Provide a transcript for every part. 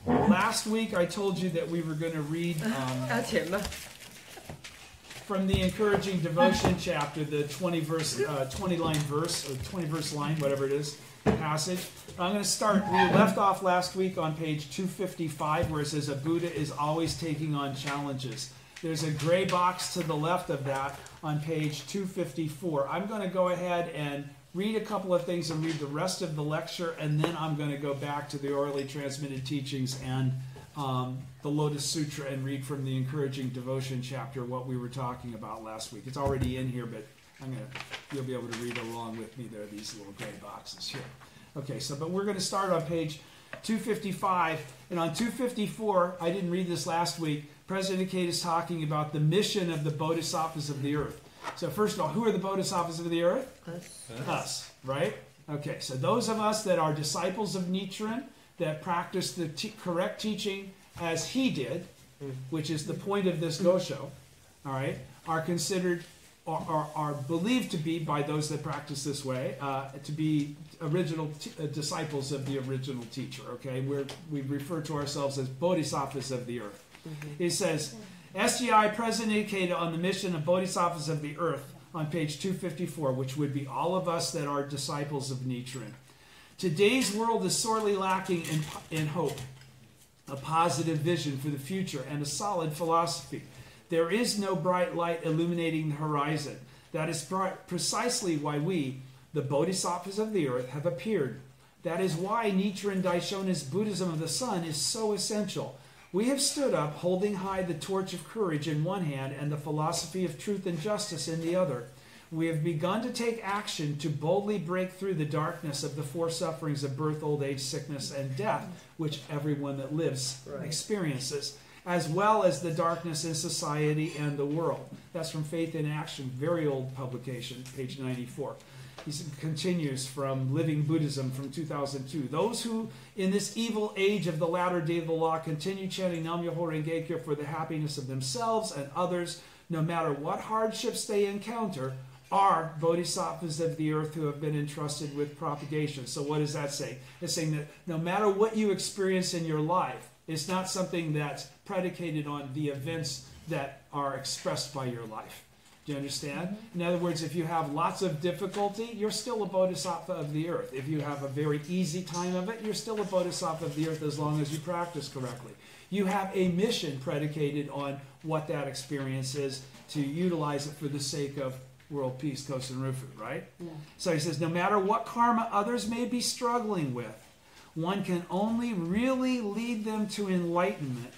Last week I told you that we were going to read from the Encouraging Devotion chapter, the 20 line verse, or 20 verse line, whatever it is, passage. I'm going to start. We left off last week on page 255 where it says a Buddha is always taking on challenges. There's a gray box to the left of that on page 254. I'm going to go ahead and read a couple of things and read the rest of the lecture, and then I'm going to go back to the orally transmitted teachings and the Lotus Sutra and read from the Encouraging Devotion chapter what we were talking about last week. It's already in here, but you'll be able to read along with me. There are these little gray boxes here. Okay, but we're going to start on page 255, and on 254, I didn't read this last week, President Ikeda is talking about the mission of the Bodhisattvas of the earth. So first of all, who are the Bodhisattvas of the earth? Us, right? Okay, so those of us that are disciples of Nichiren, that practice the correct teaching as he did, which is the point of this Gosho, all right, are considered, are believed to be, by those that practice this way, to be original disciples of the original teacher, okay? We refer to ourselves as Bodhisattvas of the earth. It says, SGI President Ikeda on the mission of Bodhisattvas of the earth on page 254, which would be all of us that are disciples of Nichiren. Today's world is sorely lacking in hope, a positive vision for the future, and a solid philosophy. There is no bright light illuminating the horizon. That is precisely why we, the Bodhisattvas of the earth, have appeared. That is why Nichiren Daishonin's Buddhism of the sun is so essential. We have stood up, holding high the torch of courage in one hand and the philosophy of truth and justice in the other. We have begun to take action to boldly break through the darkness of the four sufferings of birth, old age, sickness, and death, which everyone that lives experiences, as well as the darkness in society and the world. That's from Faith in Action, very old publication, page 94. He continues from Living Buddhism from 2002. Those who, in this evil age of the latter day of the law, continue chanting Nam-myoho Renge-kyo for the happiness of themselves and others, no matter what hardships they encounter, are bodhisattvas of the earth who have been entrusted with propagation. So what does that say? It's saying that no matter what you experience in your life, it's not something that's predicated on the events that are expressed by your life. Do you understand? In other words, if you have lots of difficulty, you're still a bodhisattva of the earth. If you have a very easy time of it, you're still a bodhisattva of the earth as long as you practice correctly. You have a mission predicated on what that experience is to utilize it for the sake of world peace, Kosen Rufu, right? Yeah. So he says, no matter what karma others may be struggling with, one can only really lead them to enlightenment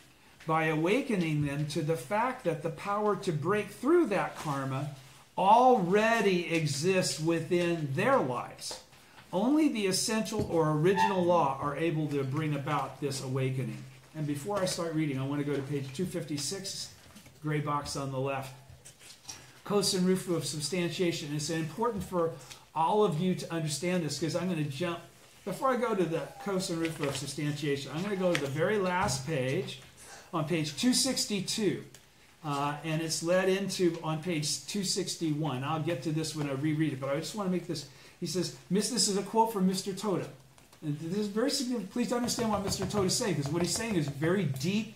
by awakening them to the fact that the power to break through that karma already exists within their lives. Only the essential or original law are able to bring about this awakening. And before I start reading, I want to go to page 256, gray box on the left. Kosen Rufu of substantiation. It's important for all of you to understand this because I'm going to jump. Before I go to the Kosen Rufu of substantiation, I'm going to go to the very last page, on page 262, and it's led into on page 261. I'll get to this when I reread it, but I just want to make this. He says, this is a quote from Mr. Toda. And this is very significant. Please understand what Mr. Toda is saying, because what he's saying is very deep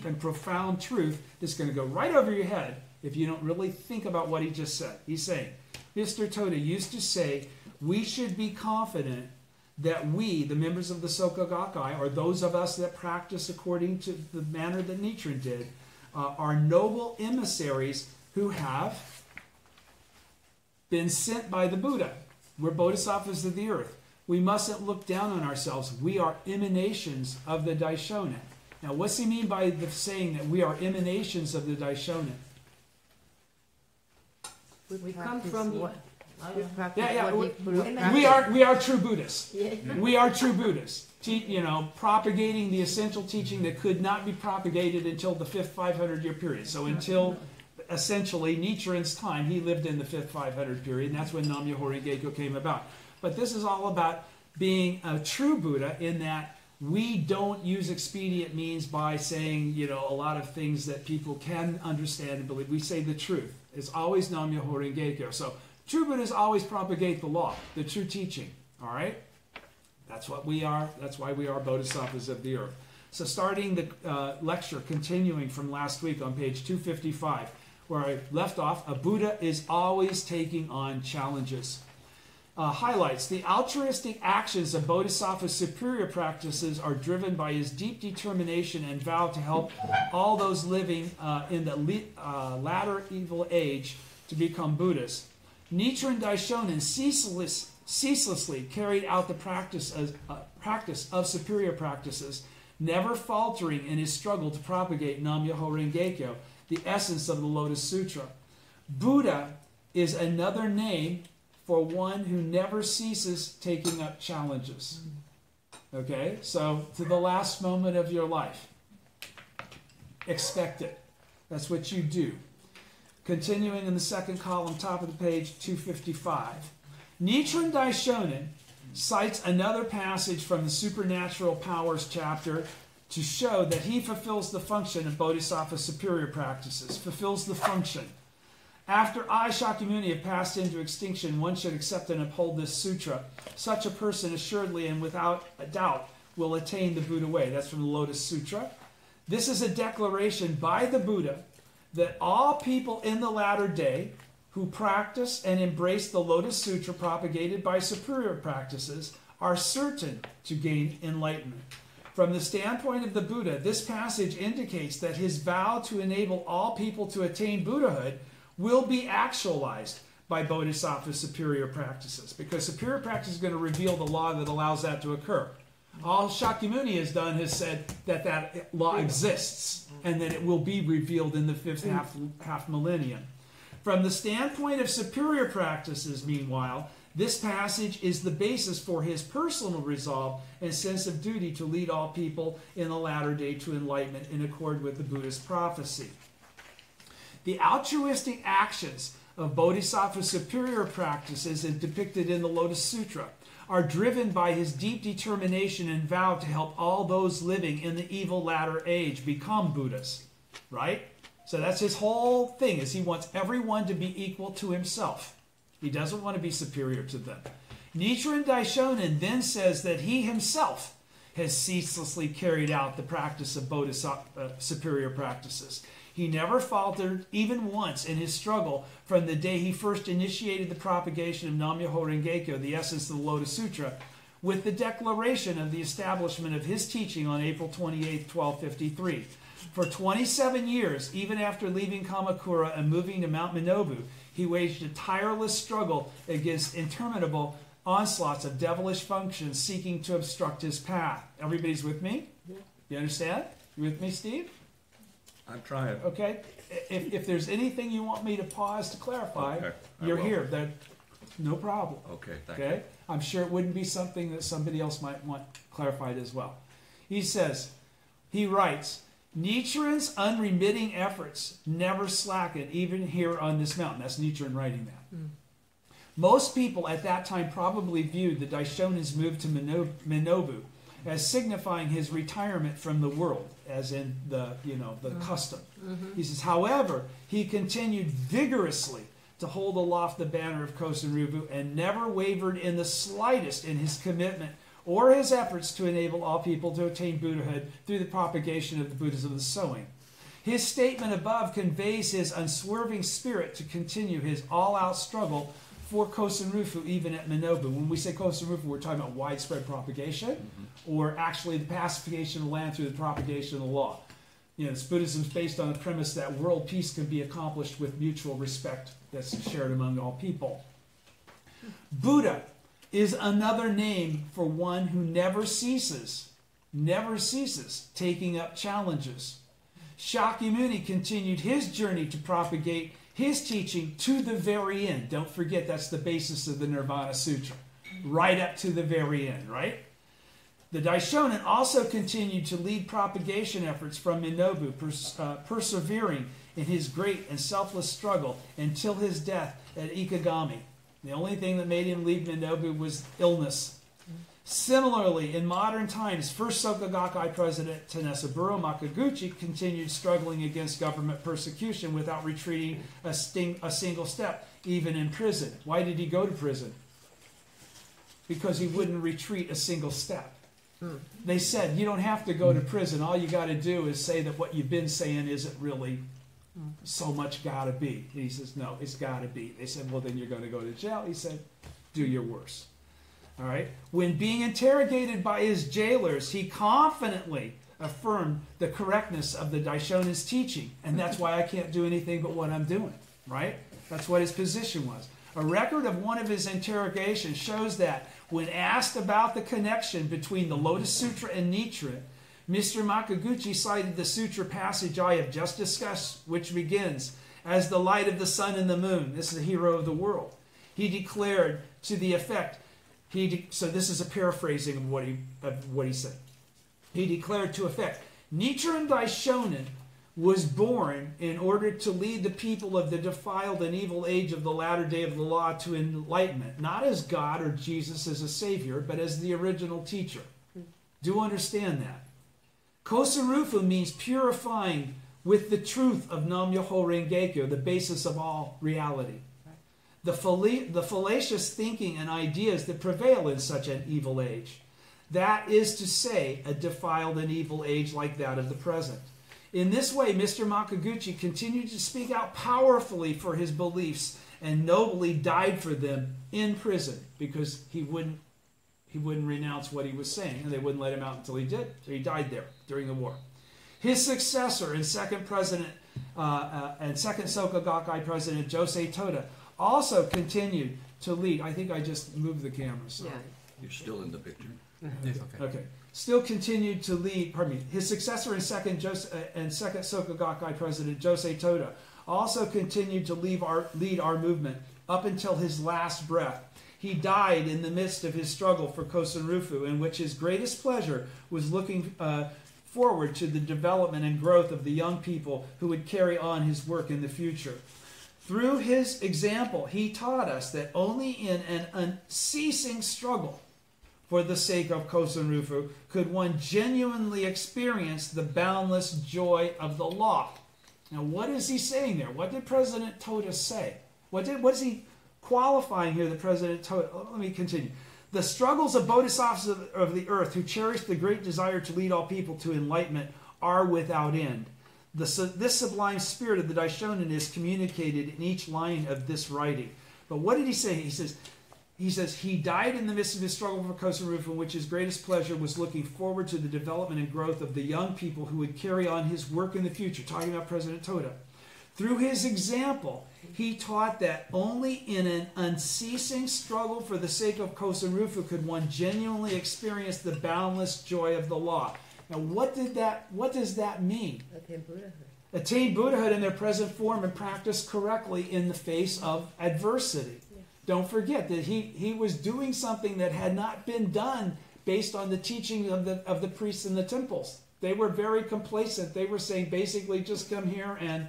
and profound truth that's going to go right over your head if you don't really think about what he just said. He's saying, Mr. Toda used to say, we should be confident that we, the members of the Soka Gakkai, or those of us that practice according to the manner that Nichiren did, are noble emissaries who have been sent by the Buddha. We're bodhisattvas of the earth. We mustn't look down on ourselves. We are emanations of the Daishonin. Now, what's he mean by the saying that we are emanations of the Daishonin? We come from what? We are true Buddhists. We are true Buddhists. Propagating the essential teaching that could not be propagated until the fifth 500-year period. So until essentially Nichiren's time, he lived in the fifth 500 period, and that's when Nam-myoho Renge-kyo came about. But this is all about being a true Buddha in that we don't use expedient means by saying, a lot of things that people can understand and believe. We say the truth. It's always Nam-myoho Renge-kyo. So true Buddhists always propagate the law, the true teaching. All right? That's what we are. That's why we are bodhisattvas of the earth. So starting the lecture, continuing from last week on page 255, where I left off, a Buddha is always taking on challenges. Highlights: the altruistic actions of Bodhisattva's superior practices are driven by his deep determination and vow to help all those living in the latter evil age to become Buddhas. Nichiren Daishonin ceaselessly carried out the practice of superior practices, never faltering in his struggle to propagate Nam-myoho Renge-kyo, the essence of the Lotus Sutra. Buddha is another name for one who never ceases taking up challenges. Okay, so to the last moment of your life, expect it. That's what you do. Continuing in the second column, top of the page, 255. Nichiren Daishonin cites another passage from the Supernatural Powers chapter to show that he fulfills the function of Bodhisattva superior practices. Fulfills the function. After I, Shakyamuni, have passed into extinction, one should accept and uphold this sutra. Such a person assuredly and without a doubt will attain the Buddha way. That's from the Lotus Sutra. This is a declaration by the Buddha that all people in the latter day who practice and embrace the Lotus Sutra propagated by superior practices are certain to gain enlightenment. From the standpoint of the Buddha, this passage indicates that his vow to enable all people to attain Buddhahood will be actualized by Bodhisattva's superior practices, because superior practice is going to reveal the law that allows that to occur. All Shakyamuni has done has said that that law exists and that it will be revealed in the fifth half millennium. From the standpoint of superior practices, meanwhile, this passage is the basis for his personal resolve and sense of duty to lead all people in the latter day to enlightenment in accord with the Buddha's prophecy. The altruistic actions of Bodhisattva's superior practices, as depicted in the Lotus Sutra, are driven by his deep determination and vow to help all those living in the evil latter age become Buddhas. Right? So that's his whole thing, is he wants everyone to be equal to himself. He doesn't want to be superior to them. Nichiren Daishonin then says that he himself has ceaselessly carried out the practice of Bodhisattva superior practices. He never faltered even once in his struggle from the day he first initiated the propagation of Nam-myoho Renge-kyo, the essence of the Lotus Sutra, with the declaration of the establishment of his teaching on April 28, 1253. For 27 years, even after leaving Kamakura and moving to Mount Minobu, he waged a tireless struggle against interminable onslaughts of devilish functions seeking to obstruct his path. Everybody's with me? You understand? You with me, Steve? I'm trying. Okay. If there's anything you want me to pause to clarify, okay, you're here. That, no problem. Okay, thank you. I'm sure it wouldn't be something that somebody else might want clarified as well. He writes, Nichiren's unremitting efforts never slacken, even here on this mountain. That's Nichiren writing that. Most people at that time probably viewed the Daishonin's move to Minobu as signifying his retirement from the world, as in the custom. He says, however, he continued vigorously to hold aloft the banner of Kosen Rufu and never wavered in the slightest in his commitment or his efforts to enable all people to attain Buddhahood through the propagation of the Buddhism of the sowing. His statement above conveys his unswerving spirit to continue his all-out struggle for Kosen Rufu even at Minobu. When we say Kosen Rufu, we're talking about widespread propagation or actually the pacification of the land through the propagation of the law. Buddhism is based on the premise that world peace can be accomplished with mutual respect that's shared among all people. Buddha is another name for one who never ceases taking up challenges. Shakyamuni continued his journey to propagate his teaching to the very end. Don't forget, that's the basis of the Nirvana Sutra. Right up to the very end, right? The Daishonin also continued to lead propagation efforts from Minobu, persevering in his great and selfless struggle until his death at Ikegami. The only thing that made him leave Minobu was illness. Similarly, in modern times, first Soka Gakkai president Tanesaburo Makaguchi continued struggling against government persecution without retreating a single step, even in prison. Why did he go to prison? Because he wouldn't retreat a single step. They said, you don't have to go to prison. All you got to do is say that what you've been saying isn't really so much got to be. And he says, no, it's got to be. They said, well, then you're going to go to jail. He said, do your worst. All right. When being interrogated by his jailers, he confidently affirmed the correctness of the Daishonin's teaching. And that's why I can't do anything but what I'm doing. Right? That's what his position was. A record of one of his interrogations shows that when asked about the connection between the Lotus Sutra and Nichiren, Mr. Makaguchi cited the sutra passage I have just discussed, which begins, as the light of the sun and the moon. This is the hero of the world. He declared to the effect, so this is a paraphrasing of what he said. He declared to effect, Nichiren Daishonin was born in order to lead the people of the defiled and evil age of the latter day of the law to enlightenment, not as God or Jesus as a savior, but as the original teacher. Do understand that. Kosarufu means purifying with the truth of Nam-myoho Renge-kyo, the basis of all reality. The fallacious thinking and ideas that prevail in such an evil age. That is to say, a defiled and evil age like that of the present. In this way, Mr. Makaguchi continued to speak out powerfully for his beliefs and nobly died for them in prison because he wouldn't renounce what he was saying, and they wouldn't let him out until he did. So he died there during the war. His successor and second Soka Gakkai President Josei Toda also continued to lead. I think I just moved the camera. Sorry. Yeah. You're still in the picture. It's okay. Okay. Still continued to lead, his successor and second Soka Gakkai President Josei Toda also continued to lead our movement up until his last breath. He died in the midst of his struggle for Kosen-rufu, in which his greatest pleasure was looking forward to the development and growth of the young people who would carry on his work in the future. Through his example, he taught us that only in an unceasing struggle for the sake of Kosen-rufu could one genuinely experience the boundless joy of the law. Now, what is he saying there? What did President Toda say? What is he qualifying here, the President Toda? Let me continue. The struggles of bodhisattvas of the earth who cherish the great desire to lead all people to enlightenment are without end. This sublime spirit of the Daishonin is communicated in each line of this writing. But what did he say? He says, he died in the midst of his struggle for Kosen-rufu, in which his greatest pleasure was looking forward to the development and growth of the young people who would carry on his work in the future. Talking about President Toda. Through his example, he taught that only in an unceasing struggle for the sake of Kosen-rufu could one genuinely experience the boundless joy of the law. Now, what does that mean? Attain Buddhahood. Attain Buddhahood in their present form and practice correctly in the face of adversity. Don't forget that he was doing something that had not been done based on the teaching of the priests in the temples. They were very complacent. They were saying basically just come here and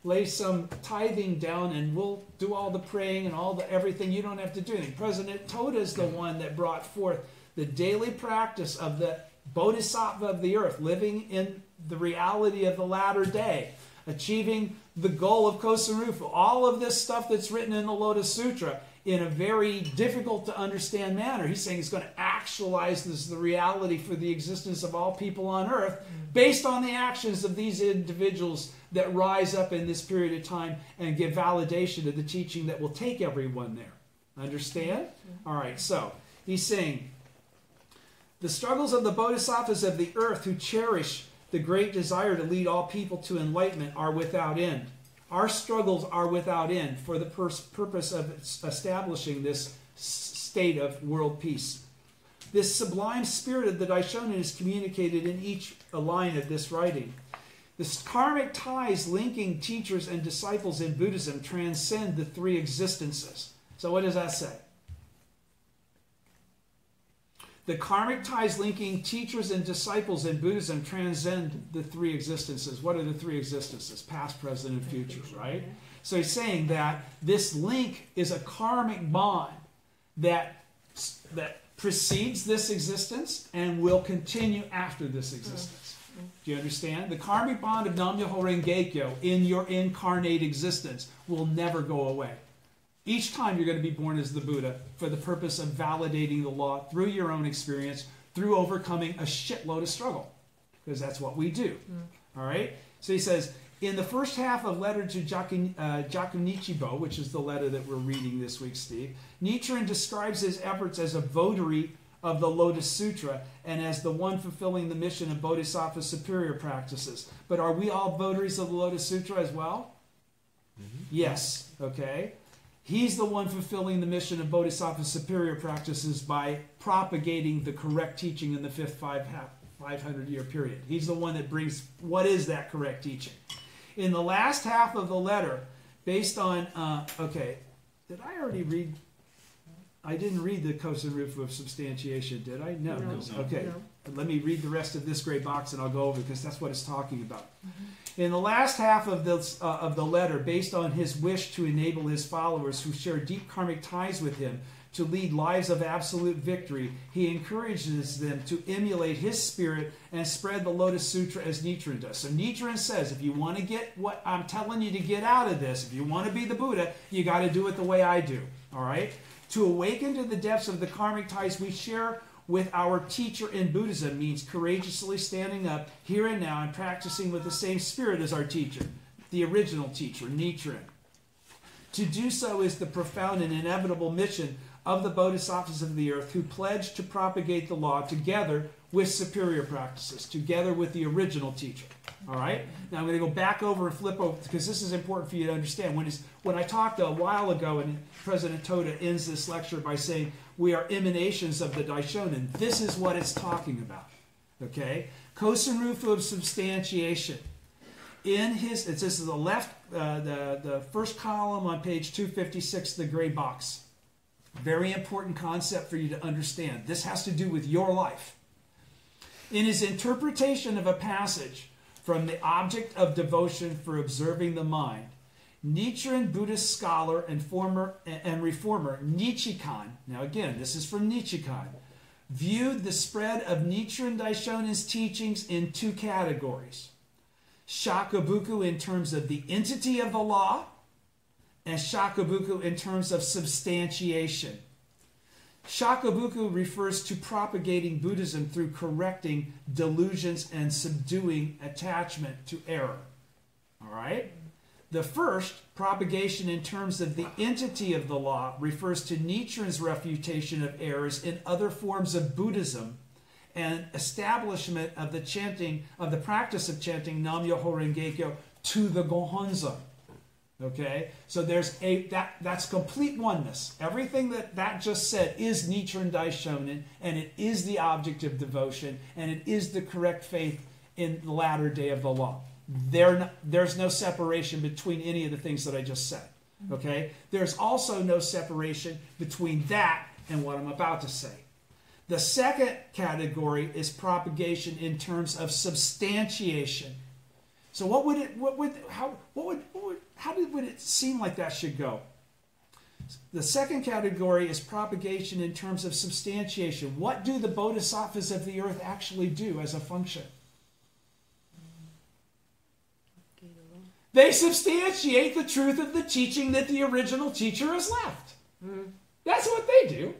lay some tithing down and we'll do all the praying and everything. You don't have to do anything. President Toda is the one that brought forth the daily practice of the bodhisattva of the earth, living in the reality of the latter day, achieving the goal of Kosen-rufu. All of this stuff that's written in the Lotus Sutra in a very difficult to understand manner. He's saying he's going to actualize the reality for the existence of all people on earth based on the actions of these individuals that rise up in this period of time and give validation to the teaching that will take everyone there. Understand? All right, so he's saying, the struggles of the bodhisattvas of the earth who cherish the great desire to lead all people to enlightenment are without end. Our struggles are without end for the purpose of establishing this state of world peace. This sublime spirit of the Daishonin is communicated in each line of this writing. The karmic ties linking teachers and disciples in Buddhism transcend the three existences. So what does that say? The karmic ties linking teachers and disciples in Buddhism transcend the three existences. What are the three existences? Past, present, and future, right? So he's saying that this link is a karmic bond that precedes this existence and will continue after this existence. Do you understand? The karmic bond of Nam-myoho Renge-kyo in your incarnate existence will never go away. Each time you're going to be born as the Buddha for the purpose of validating the law through your own experience, through overcoming a shitload of struggle, because that's what we do. All right? So he says, in the first half of letter to Jakunichi-bo, which is the letter that we're reading this week, Steve, Nichiren describes his efforts as a votary of the Lotus Sutra and as the one fulfilling the mission of Bodhisattva superior practices. But are we all votaries of the Lotus Sutra as well? Yes. Okay. He's the one fulfilling the mission of Bodhisattva superior practices by propagating the correct teaching in the fifth 500-year period. He's the one that brings, what is that correct teaching? In the last half of the letter, based on, okay, did I already read? I didn't read the Kosen Rufu of substantiation, did I? No. Okay. No. Let me read the rest of this gray box and I'll go over because that's what it's talking about. In the last half of the letter, based on his wish to enable his followers who share deep karmic ties with him to lead lives of absolute victory, he encourages them to emulate his spirit and spread the Lotus Sutra as Nichiren does. So Nichiren says, if you want to get what I'm telling you to get out of this, if you want to be the Buddha, you got to do it the way I do. All right? To awaken to the depths of the karmic ties we share with our teacher in Buddhism means courageously standing up here and now and practicing with the same spirit as our teacher, the original teacher, Nichiren. To do so is the profound and inevitable mission of the Bodhisattvas of the earth who pledge to propagate the law together with superior practices, together with the original teacher. All right? Now I'm going to go back over and flip over because this is important for you to understand. When I talked a while ago, and President Toda ends this lecture by saying, we are emanations of the Daishonin, this is what it's talking about. Okay? Kosen Rufu of substantiation. This is the left, the first column on page 256, the gray box. Very important concept for you to understand. This has to do with your life. In his interpretation of a passage from the object of devotion for observing the mind, Nichiren Buddhist scholar and reformer Nichikan, now again, this is from Nichikan, viewed the spread of Nichiren Daishonin's teachings in two categories. Shakubuku in terms of the entity of the law, and Shakubuku in terms of substantiation. Shakubuku refers to propagating Buddhism through correcting delusions and subduing attachment to error. All right? The first, propagation in terms of the entity of the law, refers to Nichiren's refutation of errors in other forms of Buddhism and establishment of the chanting, of the practice of chanting Nam-myoho Renge-kyo to the Gohonzon. Okay, so that's complete oneness. Everything that just said is Nichiren Daishonin, and it is the object of devotion, and it is the correct faith in the latter day of the law. There's no separation between any of the things that I just said. Okay, there's also no separation between that and what I'm about to say. The second category is propagation in terms of substantiation. So how would it seem like that should go? The second category is propagation in terms of substantiation. What do the Bodhisattvas of the earth actually do as a function? They substantiate the truth of the teaching that the original teacher has left. That's what they do.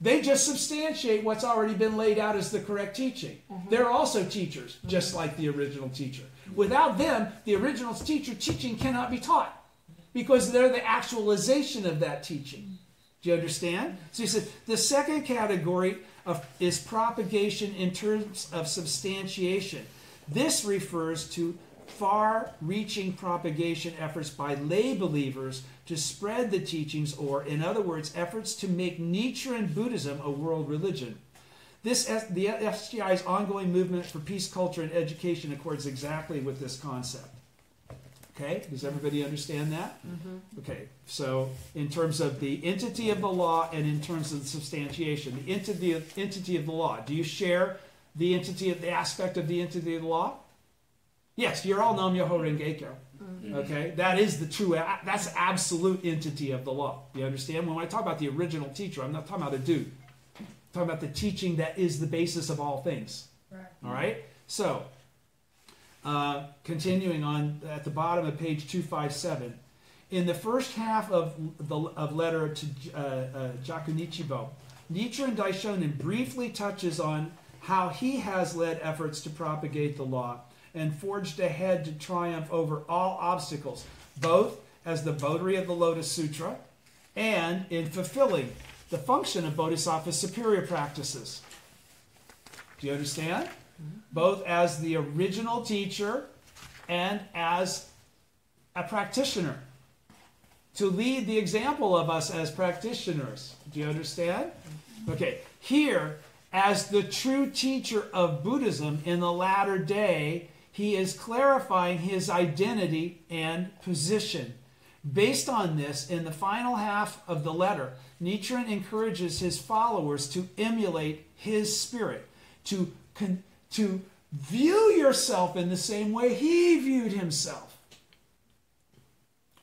They just substantiate what's already been laid out as the correct teaching. They're also teachers, just like the original teacher. Without them, the original teaching cannot be taught because they're the actualization of that teaching. Do you understand? So he said the second category is propagation in terms of substantiation. This refers to far-reaching propagation efforts by lay believers to spread the teachings, or in other words, efforts to make Nichiren Buddhism a world religion. The SGI's ongoing movement for peace, culture, and education accords exactly with this concept. Okay, does everybody understand that? Okay, so in terms of the entity of the law and in terms of the substantiation, the entity of the law, do you share the aspect of the entity of the law? Yes, you're all Nam-myoho Renge-kyo. Okay, that is that's absolute entity of the law. You understand? When I talk about the original teacher, I'm not talking about a dude. I'm talking about the teaching that is the basis of all things. Right. All right? So, continuing on at the bottom of page 257, in the first half of letter to Jakunichi-bo, Nichiren Daishonin briefly touches on how he has led efforts to propagate the law and forged ahead to triumph over all obstacles, both as the votary of the Lotus Sutra and in fulfilling the function of Bodhisattva's superior practices. Do you understand? Both as the original teacher and as a practitioner. To lead the example of us as practitioners. Do you understand? Okay, here, as the true teacher of Buddhism in the latter day, he is clarifying his identity and position. Based on this, in the final half of the letter, Nichiren encourages his followers to emulate his spirit, to view yourself in the same way he viewed himself.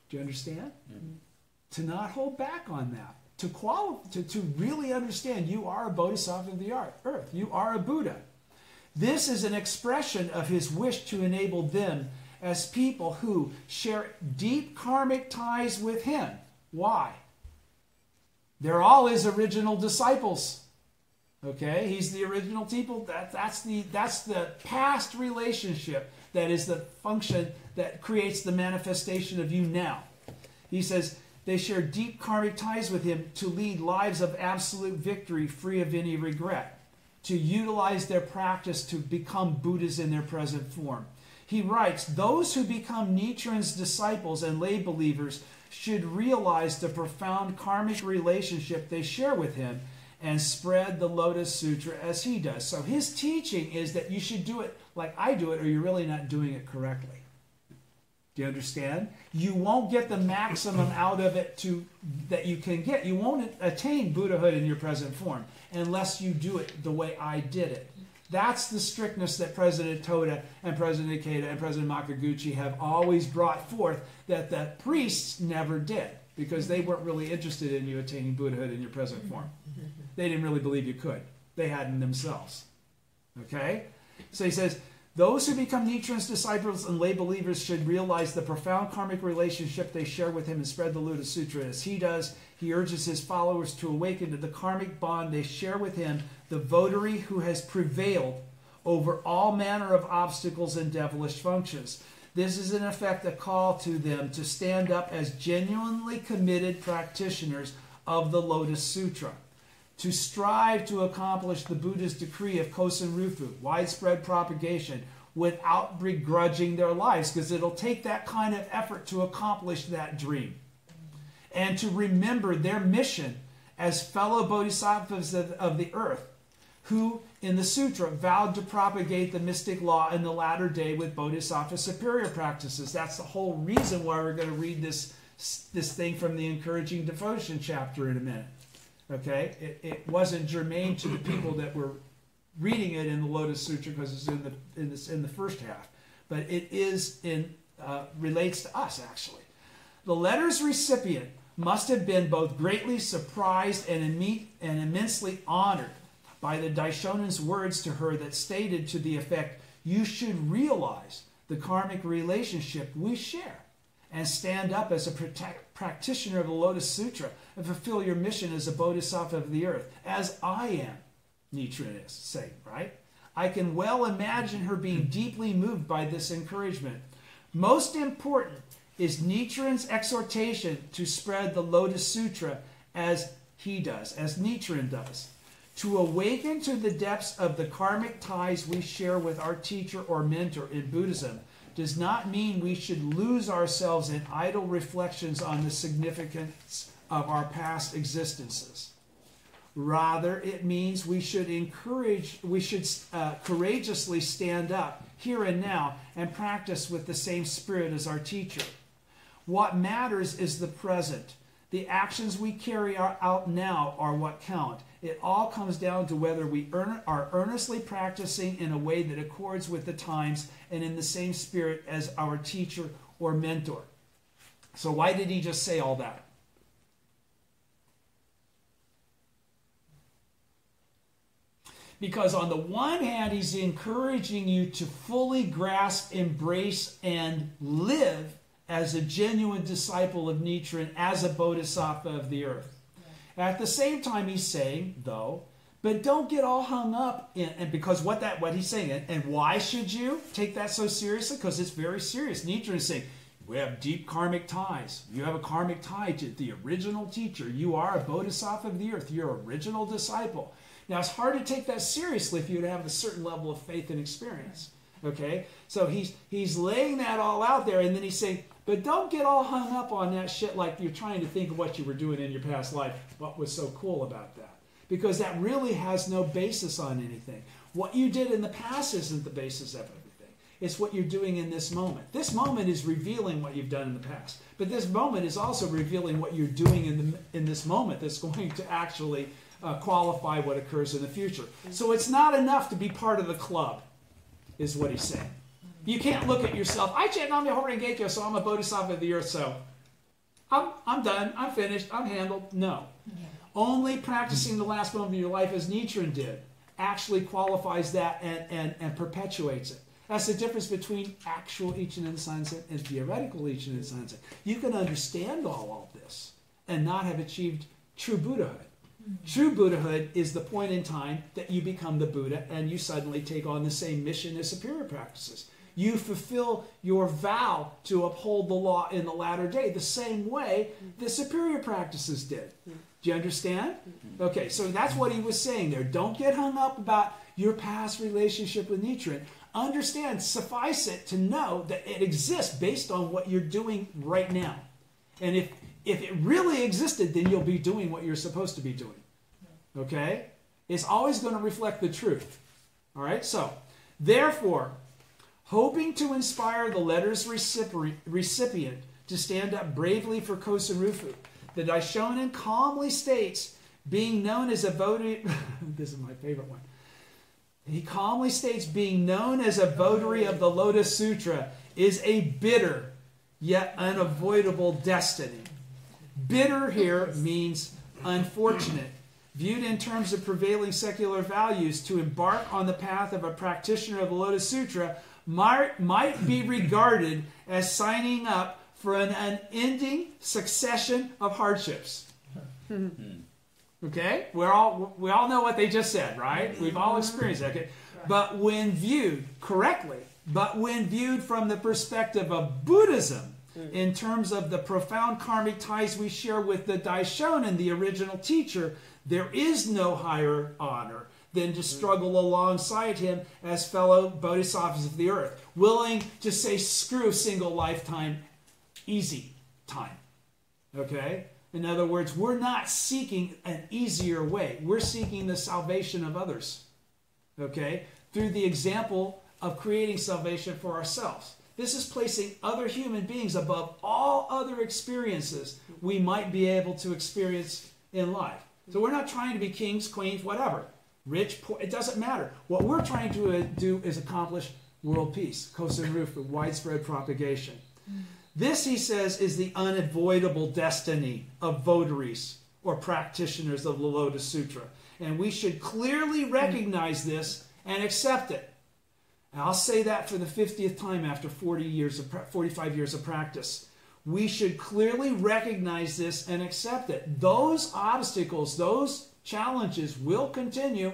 Do you understand? Mm-hmm. To not hold back on that. To really understand you are a bodhisattva of the earth. You are a Buddha. This is an expression of his wish to enable them as people who share deep karmic ties with him. Why? They're all his original disciples. Okay? He's the original people. That's the past relationship that is the function that creates the manifestation of you now. He says they share deep karmic ties with him to lead lives of absolute victory free of any regret, to utilize their practice to become Buddhas in their present form. He writes, those who become Nichiren's disciples and lay believers should realize the profound karmic relationship they share with him and spread the Lotus Sutra as he does. So his teaching is that you should do it like I do it, or you're really not doing it correctly. Do you understand? You won't get the maximum out of it that you can get. You won't attain Buddhahood in your present form unless you do it the way I did it. That's the strictness that President Toda and President Ikeda and President Makaguchi have always brought forth that the priests never did, because they weren't really interested in you attaining Buddhahood in your present form. They didn't really believe you could. They hadn't themselves. Okay? So he says, those who become Nichiren's disciples and lay believers should realize the profound karmic relationship they share with him and spread the Lotus Sutra as he does. He urges his followers to awaken to the karmic bond they share with him, the votary who has prevailed over all manner of obstacles and devilish functions. This is in effect a call to them to stand up as genuinely committed practitioners of the Lotus Sutra, to strive to accomplish the Buddha's decree of Kosen Rufu, widespread propagation, without begrudging their lives, because it'll take that kind of effort to accomplish that dream. And to remember their mission as fellow bodhisattvas of the earth, who in the sutra vowed to propagate the mystic law in the latter day with bodhisattva superior practices. That's the whole reason why we're going to read this thing from the Encouraging Devotion chapter in a minute. Okay, it wasn't germane to the people that were reading it in the Lotus Sutra because it's in the first half, but it is relates to us actually. The letter's recipient must have been both greatly surprised and immensely honored by the Daishonin's words to her that stated to the effect, "You should realize the karmic relationship we share and stand up as a practitioner of the Lotus Sutra and fulfill your mission as a bodhisattva of the earth, as I am," Nichiren is saying, right? I can well imagine her being deeply moved by this encouragement. Most important is Nichiren's exhortation to spread the Lotus Sutra as he does, as Nichiren does. To awaken to the depths of the karmic ties we share with our teacher or mentor in Buddhism does not mean we should lose ourselves in idle reflections on the significance of our past existences. Rather, it means we should courageously stand up here and now and practice with the same spirit as our teacher. What matters is the present. The actions we carry out now are what count. It all comes down to whether we are earnestly practicing in a way that accords with the times and in the same spirit as our teacher or mentor. So why did he just say all that? Because on the one hand, he's encouraging you to fully grasp, embrace, and live as a genuine disciple of Nichiren, as a bodhisattva of the earth. At the same time, he's saying, though, But don't get all hung up in, and because what he's saying, and why should you take that so seriously? Because it's very serious. Nichiren is saying, we have deep karmic ties. You have a karmic tie to the original teacher. You are a bodhisattva of the earth. You're an original disciple. Now, it's hard to take that seriously if you have a certain level of faith and experience. Okay? So he's laying that all out there, and then he's saying, but don't get all hung up on that shit like you're trying to think of what you were doing in your past life. What was so cool about that? Because that really has no basis on anything. What you did in the past isn't the basis of everything. It's what you're doing in this moment. This moment is revealing what you've done in the past. But this moment is also revealing what you're doing in this moment that's going to actually qualify what occurs in the future. So it's not enough to be part of the club, is what he's saying. You can't look at yourself, I chant Nam Myoho Renge Kyo, so I'm a bodhisattva of the earth, so I'm done, I'm finished, I'm handled. No. Only practicing the last moment of your life, as Nichiren did, actually qualifies that and perpetuates it. That's the difference between actual Ichinen Sanzen and theoretical Ichinen Sanzen. You can understand all of this and not have achieved true Buddhahood. True Buddhahood is the point in time that you become the Buddha and you suddenly take on the same mission as superior practices. You fulfill your vow to uphold the law in the latter day the same way the superior practices did. Do you understand? Okay, so that's what he was saying there. Don't get hung up about your past relationship with Nichiren. Understand, suffice it to know that it exists based on what you're doing right now. And if it really existed, then you'll be doing what you're supposed to be doing. Okay? It's always going to reflect the truth. All right? So, therefore, hoping to inspire the letter's recipient to stand up bravely for Kosen Rufu, the Daishonin calmly states, being known as a votary... this is my favorite one. He calmly states, being known as a votary of the Lotus Sutra is a bitter yet unavoidable destiny. Bitter here means unfortunate. Viewed in terms of prevailing secular values, to embark on the path of a practitioner of the Lotus Sutra might be regarded as signing up for an unending succession of hardships. Okay? We all know what they just said, right? We've all experienced that. Okay? But when viewed correctly, but when viewed from the perspective of Buddhism, in terms of the profound karmic ties we share with the Daishonin, the original teacher, there is no higher honor than to struggle alongside him as fellow bodhisattvas of the earth, willing to say, screw single lifetime, easy time. Okay? In other words, we're not seeking an easier way. We're seeking the salvation of others. Okay? Through the example of creating salvation for ourselves. This is placing other human beings above all other experiences we might be able to experience in life. So we're not trying to be kings, queens, whatever. Rich, poor, it doesn't matter. What we're trying to do is accomplish world peace, Kosen Rufu, widespread propagation. This, he says, is the unavoidable destiny of votaries or practitioners of the Lotus Sutra. And we should clearly recognize this and accept it. And I'll say that for the 50th time after 45 years of practice. We should clearly recognize this and accept it. Those obstacles, those challenges will continue.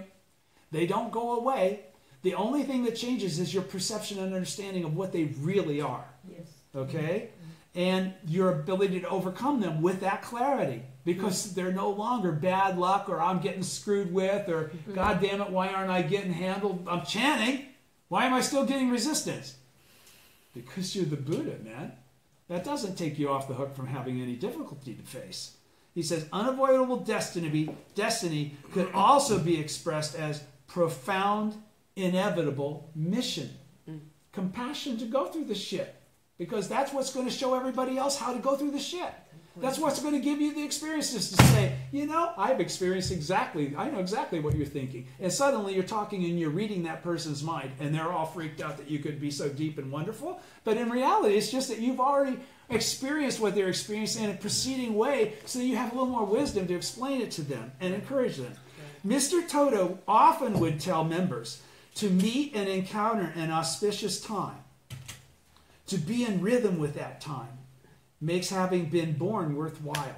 They don't go away. The only thing that changes is your perception and understanding of what they really are. Yes. Okay? And your ability to overcome them with that clarity. Because they're no longer bad luck or I'm getting screwed with or God damn it, why aren't I getting handled? I'm chanting. Why am I still getting resistance? Because you're the Buddha, man. That doesn't take you off the hook from having any difficulty to face. He says, unavoidable destiny could also be expressed as profound, inevitable mission. Compassion to go through the shit. Because that's what's going to show everybody else how to go through the shit. That's what's going to give you the experiences to say, you know, I've experienced I know exactly what you're thinking. And suddenly you're talking and you're reading that person's mind and they're all freaked out that you could be so deep and wonderful. But in reality, it's just that you've already experienced what they're experiencing in a preceding way so that you have a little more wisdom to explain it to them and encourage them. Mr. Toto often would tell members to meet and encounter an auspicious time, to be in rhythm with that time, makes having been born worthwhile.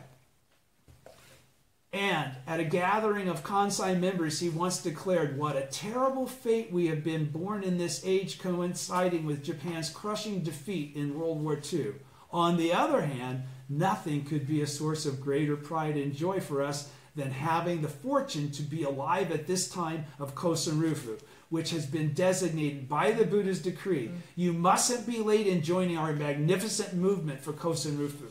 And at a gathering of Kansai members, he once declared, "What a terrible fate we have been born in this age, coinciding with Japan's crushing defeat in World War II. On the other hand, nothing could be a source of greater pride and joy for us than having the fortune to be alive at this time of Kosen-rufu, which has been designated by the Buddha's decree. You mustn't be late in joining our magnificent movement for Kosen-rufu."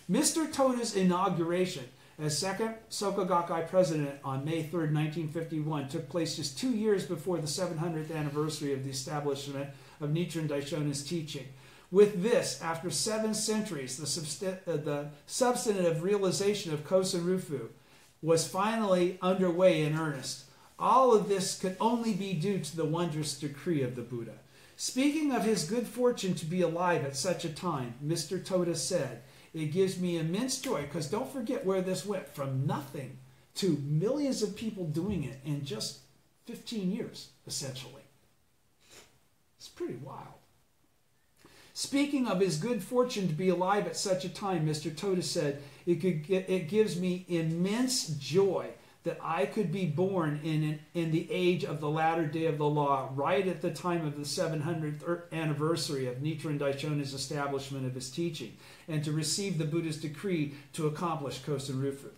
Mr. Toda's inauguration as second Soka Gakkai president on May 3rd, 1951, took place just 2 years before the 700th anniversary of the establishment of Nichiren Daishonin's teaching. With this, after 7 centuries, the substantive realization of Kosen-rufu was finally underway in earnest. All of this could only be due to the wondrous decree of the Buddha. Speaking of his good fortune to be alive at such a time, Mr. Toda said, "It gives me immense joy," because don't forget where this went, from nothing to millions of people doing it in just 15 years, essentially. It's pretty wild. Speaking of his good fortune to be alive at such a time, Mr. Toda said, it gives me immense joy that I could be born in the age of the latter day of the law, right at the time of the 700th anniversary of Nichiren Daishonin's establishment of his teaching, and to receive the Buddha's decree to accomplish Kosen-rufu.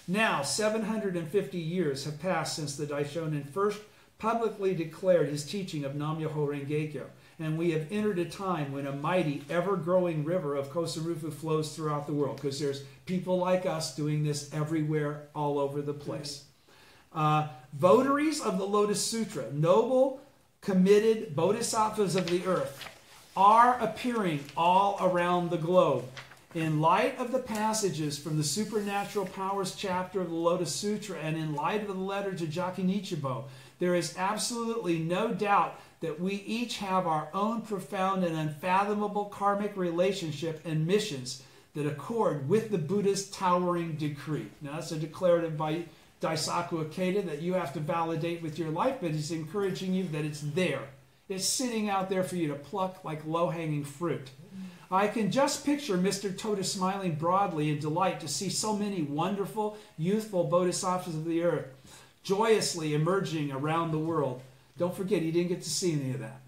Now, 750 years have passed since the Daishonin first publicly declared his teaching of Nam-myoho Renge-kyo, and we have entered a time when a mighty, ever-growing river of Kosen-rufu flows throughout the world, because there's people like us doing this everywhere, all over the place. Votaries of the Lotus Sutra, noble, committed bodhisattvas of the earth, are appearing all around the globe. In light of the passages from the Supernatural Powers chapter of the Lotus Sutra, and in light of the letter to Jakunichi-bo, there is absolutely no doubt that we each have our own profound and unfathomable karmic relationship and missions that accord with the Buddha's towering decree. Now, that's a declarative by Daisaku Ikeda that you have to validate with your life, but he's encouraging you that it's there. It's sitting out there for you to pluck like low-hanging fruit. I can just picture Mr. Toda smiling broadly in delight to see so many wonderful, youthful bodhisattvas of the earth joyously emerging around the world. Don't forget, he didn't get to see any of that.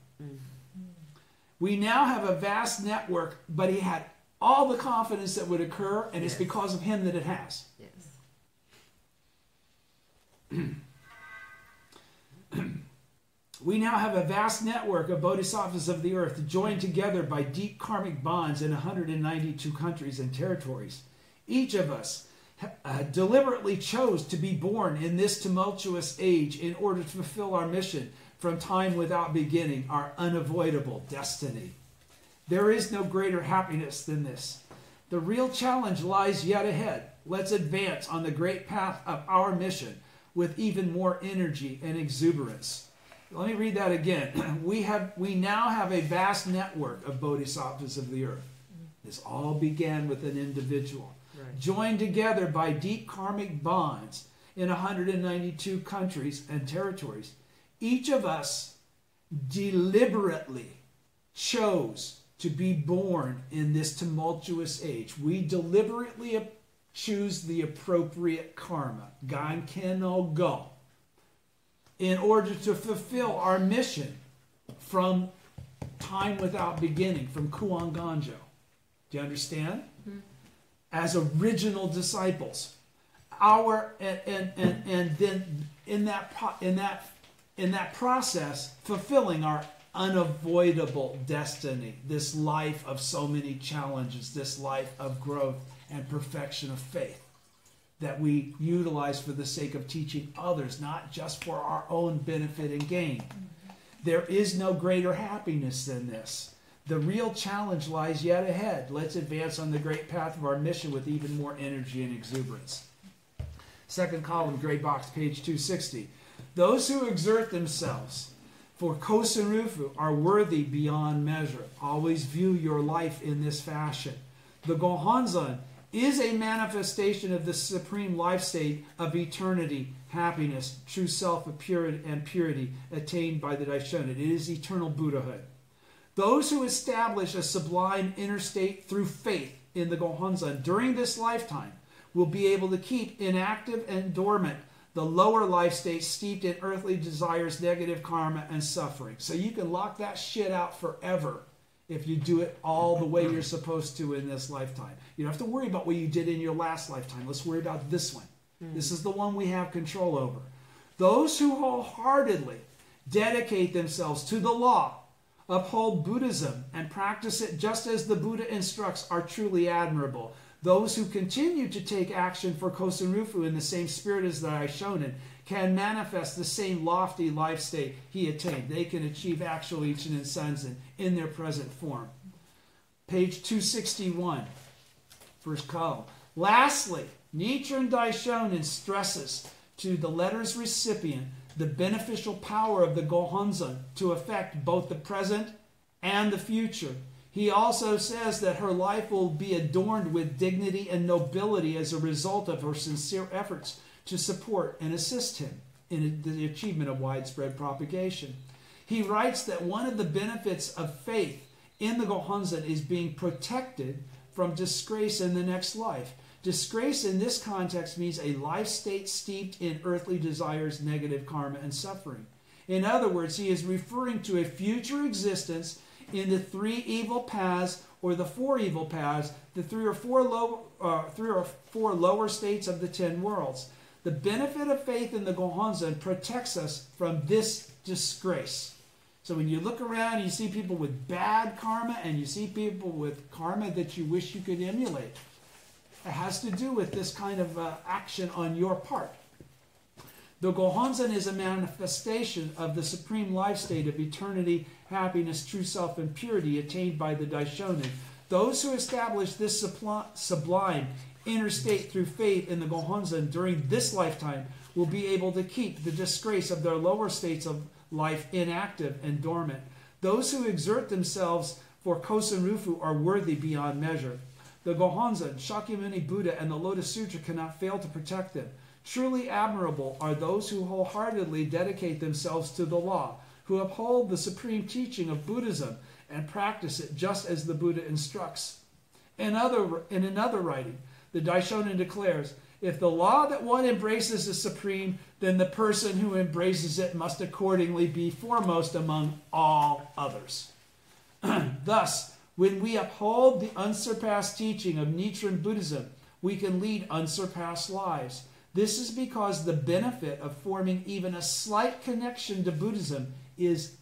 We now have a vast network, but he had all the confidence that would occur, and it's because of him that it has. We now have a vast network of bodhisattvas of the earth joined together by deep karmic bonds in 192 countries and territories. Each of us deliberately chose to be born in this tumultuous age in order to fulfill our mission from time without beginning, our unavoidable destiny. There is no greater happiness than this. The real challenge lies yet ahead. Let's advance on the great path of our mission with even more energy and exuberance. Let me read that again. We now have a vast network of bodhisattvas of the earth. This all began with an individual. Joined together by deep karmic bonds in 192 countries and territories. Each of us deliberately chose to be born in this tumultuous age. We deliberately choose the appropriate karma, Ganken no Go, in order to fulfill our mission from time without beginning, from Kuan Ganjo. Do you understand? As original disciples, and then in that process, fulfilling our unavoidable destiny, this life of so many challenges, this life of growth and perfection of faith that we utilize for the sake of teaching others, not just for our own benefit and gain. There is no greater happiness than this. The real challenge lies yet ahead. Let's advance on the great path of our mission with even more energy and exuberance. Second column, gray box, page 260. Those who exert themselves for Kosen-rufu are worthy beyond measure. Always view your life in this fashion. The Gohonzon is a manifestation of the supreme life state of eternity, happiness, true self of purity attained by the Daishonin. It is eternal Buddhahood. Those who establish a sublime inner state through faith in the Gohonzon during this lifetime will be able to keep inactive and dormant the lower life states steeped in earthly desires, negative karma, and suffering. So you can lock that shit out forever if you do it all the way you're supposed to in this lifetime. You don't have to worry about what you did in your last lifetime. Let's worry about this one. This is the one we have control over. Those who wholeheartedly dedicate themselves to the law, uphold Buddhism, and practice it just as the Buddha instructs are truly admirable. Those who continue to take action for Kosen Rufu in the same spirit as the Daishonin can manifest the same lofty life state he attained. They can achieve actual Ichinen Sanzen in their present form. Page 261, first column. Lastly, Nichiren Daishonin stresses to the letter's recipient the beneficial power of the Gohonzon to affect both the present and the future. He also says that her life will be adorned with dignity and nobility as a result of her sincere efforts to support and assist him in the achievement of widespread propagation. He writes that one of the benefits of faith in the Gohonzon is being protected from disgrace in the next life. Disgrace in this context means a life state steeped in earthly desires, negative karma, and suffering. In other words, he is referring to a future existence in the three evil paths or the four evil paths, the three or four lower states of the 10 worlds. The benefit of faith in the Gohonzon protects us from this disgrace. So when you look around and you see people with bad karma and you see people with karma that you wish you could emulate, it has to do with this kind of action on your part. The Gohonzon is a manifestation of the supreme life state of eternity, happiness, true self, and purity attained by the Daishonin. Those who establish this sublime inner state through faith in the Gohonzon during this lifetime will be able to keep the disgrace of their lower states of life inactive and dormant. Those who exert themselves for Kosen Rufu are worthy beyond measure. The Gohonzon, Shakyamuni Buddha, and the Lotus Sutra cannot fail to protect them. Truly admirable are those who wholeheartedly dedicate themselves to the law, who uphold the supreme teaching of Buddhism and practice it just as the Buddha instructs. In another writing, the Daishonin declares, if the law that one embraces is supreme, then the person who embraces it must accordingly be foremost among all others. Thus, when we uphold the unsurpassed teaching of Nichiren Buddhism, we can lead unsurpassed lives. This is because the benefit of forming even a slight connection to Buddhism is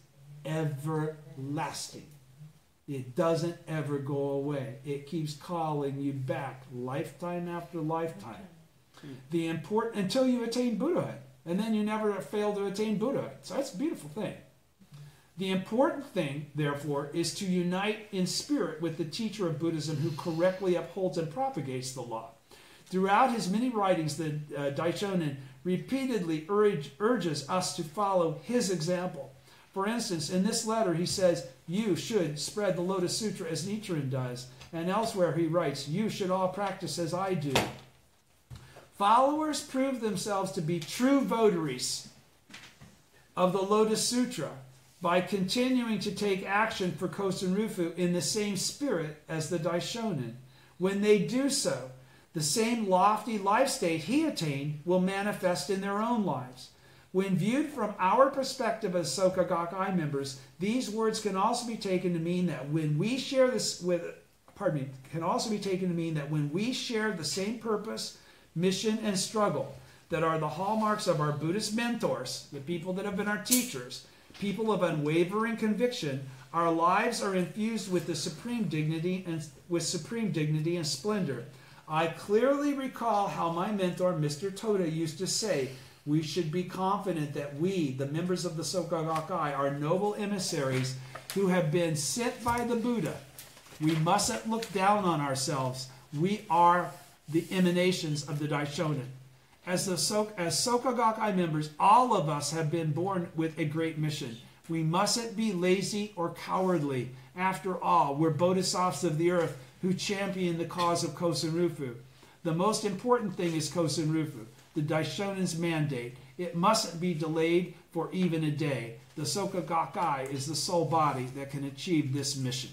everlasting. It doesn't ever go away. It keeps calling you back lifetime after lifetime. Until you attain Buddhahood. And then you never fail to attain Buddhahood. So that's a beautiful thing. The important thing, therefore, is to unite in spirit with the teacher of Buddhism who correctly upholds and propagates the law. Throughout his many writings, the Daishonin repeatedly urges us to follow his example. For instance, in this letter he says, you should spread the Lotus Sutra as Nichiren does. And elsewhere he writes, you should all practice as I do. Followers prove themselves to be true votaries of the Lotus Sutra by continuing to take action for Kosen Rufu in the same spirit as the Daishonin. When they do so, the same lofty life state he attained will manifest in their own lives. When viewed from our perspective as Soka Gakkai members, these words can also be taken to mean that when we share the same purpose, mission, and struggle that are the hallmarks of our Buddhist mentors, the people that have been our teachers, people of unwavering conviction, our lives are infused with the supreme dignity and splendor. I clearly recall how my mentor, Mr. Toda, used to say, we should be confident that we, the members of the Soka Gakkai, are noble emissaries who have been sent by the Buddha. We mustn't look down on ourselves. We are the emanations of the Daishonin. As Soka Gakkai members, all of us have been born with a great mission. We mustn't be lazy or cowardly. After all, we're bodhisattvas of the earth who champion the cause of Kosen Rufu. The most important thing is Kosen Rufu, the Daishonin's mandate. It mustn't be delayed for even a day. The Soka Gakkai is the sole body that can achieve this mission.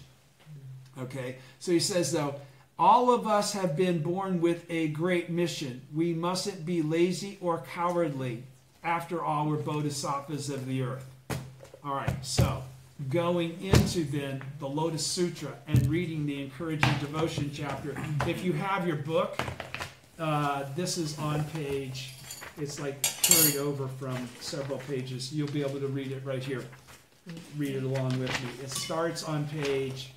Okay, so he says, though, All of us have been born with a great mission. We mustn't be lazy or cowardly. After all, we're bodhisattvas of the earth. All right, so going into then the Lotus Sutra and reading the encouraging devotion chapter. If you have your book, this is on page, it's like carried over from several pages. You'll be able to read it right here. Read it along with me. It starts on page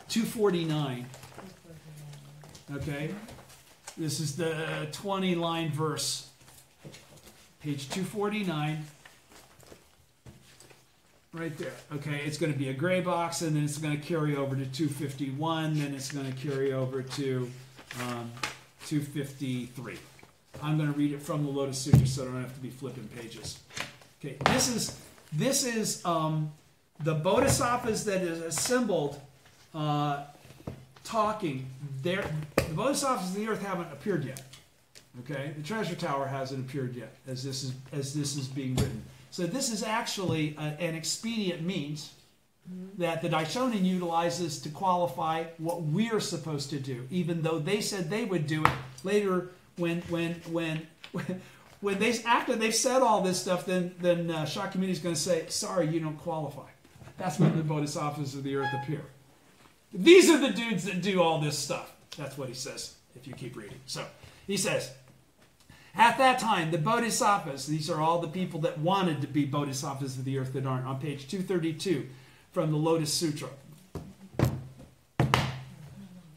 249. Okay? This is the 20-line verse. Page 249. Right there. Okay, it's going to be a gray box, and then it's going to carry over to 251, then it's going to carry over to 253. I'm going to read it from the Lotus Sutra so I don't have to be flipping pages. Okay, this is the bodhisattvas that is assembled talking. The bodhisattvas of the earth haven't appeared yet. Okay, the treasure tower hasn't appeared yet as this is being written. So this is actually an expedient means that the Daishonin utilizes to qualify what we're supposed to do, even though they said they would do it later when they, after they've said all this stuff, then Shakyamuni is going to say, sorry, you don't qualify. That's when the bodhisattvas of the earth appear. These are the dudes that do all this stuff. That's what he says if you keep reading. So he says, at that time, the bodhisattvas, these are all the people that wanted to be bodhisattvas of the earth that aren't, on page 232 from the Lotus Sutra.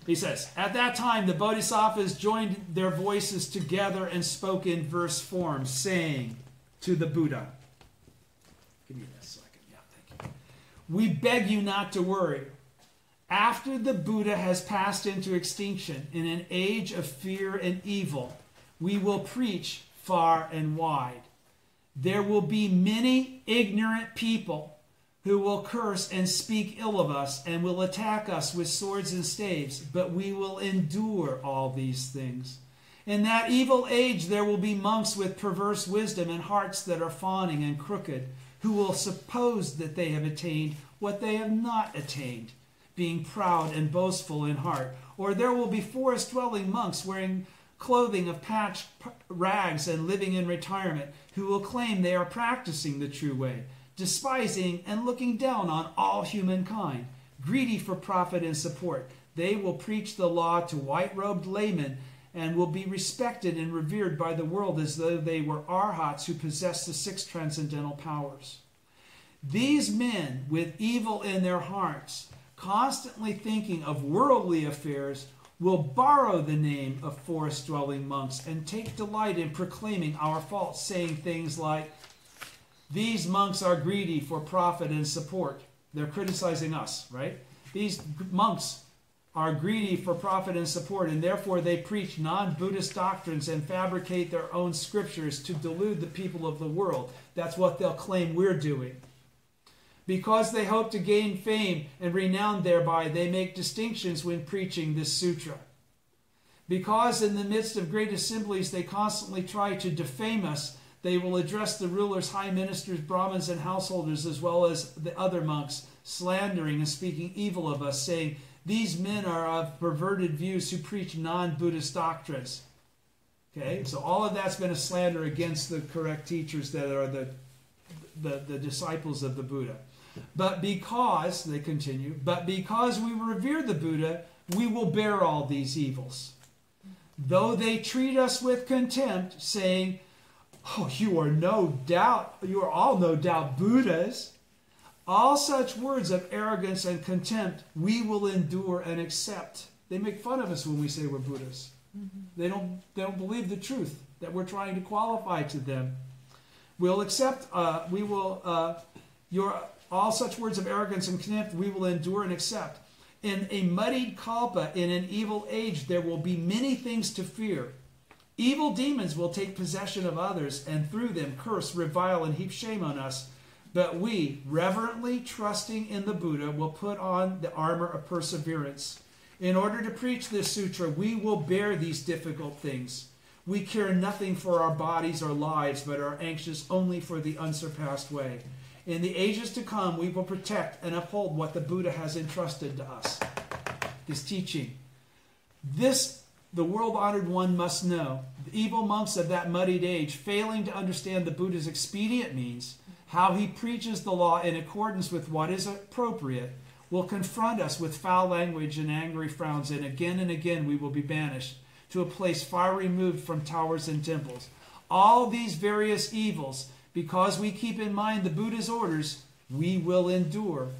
He says, at that time, the bodhisattvas joined their voices together and spoke in verse form, saying to the Buddha, give me a second, yeah, thank you. We beg you not to worry. After the Buddha has passed into extinction in an age of fear and evil, we will preach far and wide. There will be many ignorant people who will curse and speak ill of us and will attack us with swords and staves, but we will endure all these things. In that evil age there will be monks with perverse wisdom and hearts that are fawning and crooked, who will suppose that they have attained what they have not attained, being proud and boastful in heart. Or there will be forest-dwelling monks wearing clothing of patched rags and living in retirement, who will claim they are practicing the true way, despising and looking down on all humankind, greedy for profit and support. They will preach the law to white-robed laymen and will be respected and revered by the world as though they were arhats who possess the 6 transcendental powers. These men with evil in their hearts, constantly thinking of worldly affairs, will borrow the name of forest-dwelling monks and take delight in proclaiming our faults, saying things like, these monks are greedy for profit and support. They're criticizing us, right? These monks are greedy for profit and support, and therefore they preach non-Buddhist doctrines and fabricate their own scriptures to delude the people of the world. That's what they'll claim we're doing. Because they hope to gain fame and renown thereby, they make distinctions when preaching this sutra. Because in the midst of great assemblies they constantly try to defame us, they will address the rulers, high ministers, Brahmins, and householders, as well as the other monks, slandering and speaking evil of us, saying, these men are of perverted views who preach non-Buddhist doctrines. Okay, so all of that's been a slander against the correct teachers that are the disciples of the Buddha. But because, they continue, but because we revere the Buddha, we will bear all these evils. Though they treat us with contempt, saying, oh, you are all no doubt Buddhas. All such words of arrogance and contempt we will endure and accept. They make fun of us when we say we're Buddhas. They don't believe the truth that we're trying to qualify to them. We'll accept, all such words of arrogance and contempt we will endure and accept. In a muddied kalpa, in an evil age, there will be many things to fear. Evil demons will take possession of others, and through them curse, revile, and heap shame on us. But we, reverently trusting in the Buddha, will put on the armor of perseverance. In order to preach this sutra, we will bear these difficult things. We care nothing for our bodies or lives, but are anxious only for the unsurpassed way. In the ages to come, we will protect and uphold what the Buddha has entrusted to us. his teaching. This the world-honored one must know. The evil monks of that muddied age, failing to understand the Buddha's expedient means, how he preaches the law in accordance with what is appropriate, will confront us with foul language and angry frowns, and again we will be banished to a place far removed from towers and temples. All these various evils, because we keep in mind the Buddha's orders, we will endure.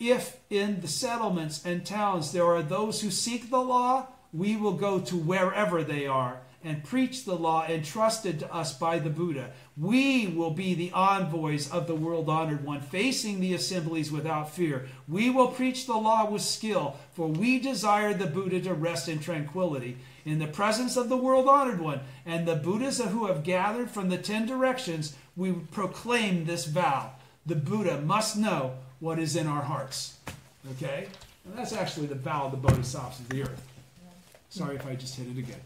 If in the settlements and towns there are those who seek the law, we will go to wherever they are and preach the law entrusted to us by the Buddha. We will be the envoys of the world-honored one, facing the assemblies without fear. We will preach the law with skill, for we desire the Buddha to rest in tranquility. In the presence of the world-honored one and the Buddhas who have gathered from the 10 directions, we proclaim this vow. The Buddha must know what is in our hearts. Okay? And that's actually the vow of the Bodhisattvas of the earth. Sorry if I just hit it again.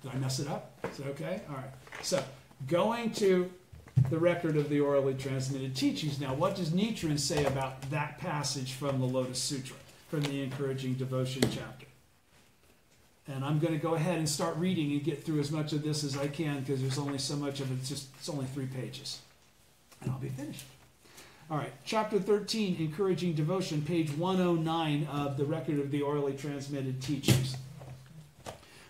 Did I mess it up? Is it okay? All right. So, going to the record of the orally transmitted teachings. Now, what does Nichiren say about that passage from the Lotus Sutra, from the Encouraging Devotion chapter? And I'm going to go ahead and start reading and get through as much of this as I can, because there's only so much of it. It's only 3 pages. And I'll be finished. All right. Chapter 13, Encouraging Devotion, page 109 of the record of the orally transmitted teachings.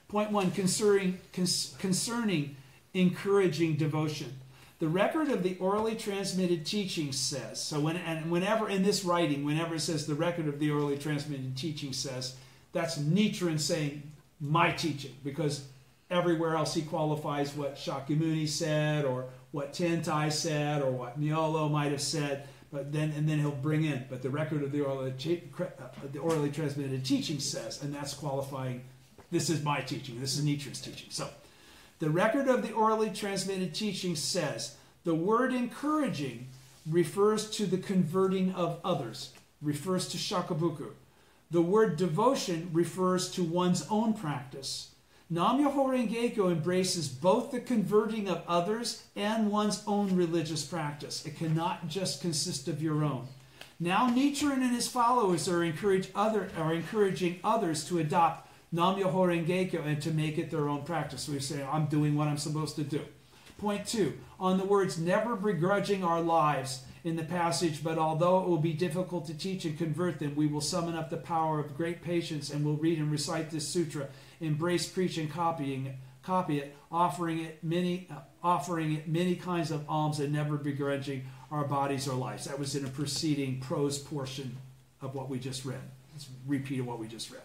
Point 1, concerning encouraging devotion. The record of the orally transmitted teachings says, so whenever in this writing, whenever it says the record of the orally transmitted teaching says, that's Nichiren saying my teaching, because everywhere else he qualifies what Shakyamuni said, or what Tentai said, or what Nyolo might have said, but then he'll bring in, but the record of the orally transmitted teaching says, and that's qualifying. This is my teaching. This is Nichiren's teaching. So, the record of the orally transmitted teaching says, the word encouraging refers to the converting of others, refers to shakabuku. The word devotion refers to one's own practice. Nam-myoho Renge-kyo embraces both the converting of others and one's own religious practice. It cannot just consist of your own. Now Nichiren and his followers are encouraging others to adopt Nam-myoho Renge-kyo and to make it their own practice. So we say, I'm doing what I'm supposed to do. Point 2, on the words never begrudging our lives in the passage, but although it will be difficult to teach and convert them, we will summon up the power of great patience and will read and recite this sutra, embrace, preach, and copy it, offering it many kinds of alms and never begrudging our bodies or lives. That was in a preceding prose portion of what we just read. Let's repeat what we just read.